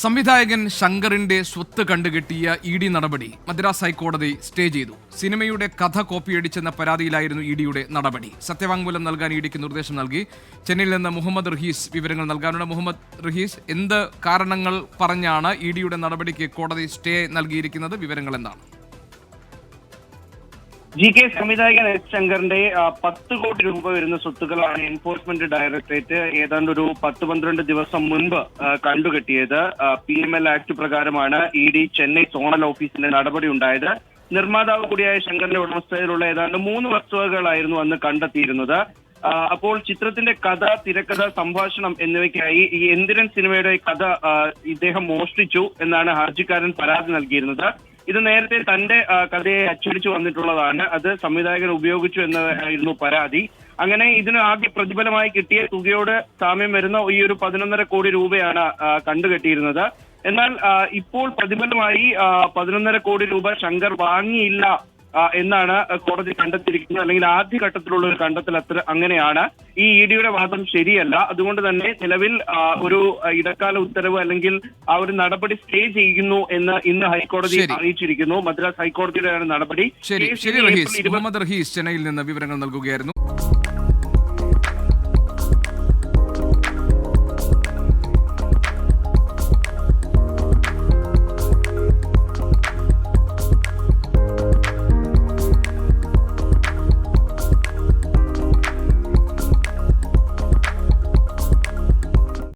സംവിധായകൻ ശങ്കറിന്റെ സ്വത്ത് കണ്ടുകെട്ടിയ ഇ.ഡി. നടപടി മദ്രാസ് ഹൈക്കോടതി സ്റ്റേ ചെയ്തു. സിനിമയുടെ കഥ കോപ്പിയടിച്ചെന്ന പരാതിയിലായിരുന്നു ഇ.ഡിയുടെ നടപടി. സത്യവാങ്മൂലം നൽകാൻ ഇ.ഡിക്ക് നിർദ്ദേശം നൽകി. ചെന്നൈയിൽ നിന്ന് മുഹമ്മദ് റഹീസ് വിവരങ്ങൾ നൽകാനുണ്ട്. മുഹമ്മദ് റഹീസ്, എന്ത് കാരണങ്ങൾ പറഞ്ഞാണ് ഇ.ഡിയുടെ നടപടിക്ക് കോടതി സ്റ്റേ നൽകിയിരിക്കുന്നത്? വിവരങ്ങൾ എന്താണ്? ജി.കെ. സംവിധായകൻ എസ് ശങ്കറിന്റെ 10 കോടി രൂപ വരുന്ന സ്വത്തുക്കളാണ് എൻഫോഴ്സ്മെന്റ് ഡയറക്ടറേറ്റ് ഏതാണ്ട് ഒരു 10-12 ദിവസം മുൻപ് കണ്ടുകെട്ടിയത്. PML ആക്ട് പ്രകാരമാണ് ഇ.ഡി ചെന്നൈ സോണൽ ഓഫീസിന്റെ നടപടി ഉണ്ടായത്. നിർമ്മാതാവ് കൂടിയായ ശങ്കറിന്റെ ഉടമസ്ഥതയിലുള്ള ഏതാണ്ട് 3 വസ്തുവകകളായിരുന്നു അന്ന് കണ്ടെത്തിയിരുന്നത്. അപ്പോൾ ചിത്രത്തിന്റെ കഥ, തിരക്കഥ, സംഭാഷണം എന്നിവയ്ക്കായി ഈ എന്തിരൻ സിനിമയുടെ കഥ ഇദ്ദേഹം മോഷ്ടിച്ചു എന്നാണ് ഹർജിക്കാരൻ പരാതി നൽകിയിരുന്നത്. ഇത് നേരത്തെ തന്റെ കഥയെ അച്ചടിച്ചു വന്നിട്ടുള്ളതാണ്. അത് സംവിധായകൻ ഉപയോഗിച്ചു എന്നായിരുന്നു പരാതി. അങ്ങനെ ഇതിന് ആദ്യ പ്രതിഫലമായി കിട്ടിയ തുകയോട് സാമ്യം വരുന്ന ഈ ഒരു 11.5 കോടി രൂപയാണ് കണ്ടുകെട്ടിയിരുന്നത്. എന്നാൽ ഇപ്പോൾ പ്രതിഫലമായി 11.5 കോടി രൂപ ശങ്കർ വാങ്ങിയില്ല എന്നാണ് കോടതി കണ്ടെത്തിയിരിക്കുന്നത്. അല്ലെങ്കിൽ ആദ്യഘട്ടത്തിലുള്ള ഒരു കണ്ടെത്തൽ അങ്ങനെയാണ്. ഈ ഇ.ഡിയുടെ വാദം ശരിയല്ല. അതുകൊണ്ട് തന്നെ നിലവിൽ ഒരു ഇടക്കാല ഉത്തരവ് അല്ലെങ്കിൽ ആ ഒരു നടപടി സ്റ്റേ ചെയ്യുന്നു എന്ന് ഇന്ന് ഹൈക്കോടതി അറിയിച്ചിരിക്കുന്നു. മദ്രാസ് ഹൈക്കോടതിയുടെ നടപടി. മുഹമ്മദ് റഹീസ് ചെന്നൈയിൽ നിന്ന് വിവരങ്ങൾ നൽകുകയായിരുന്നു.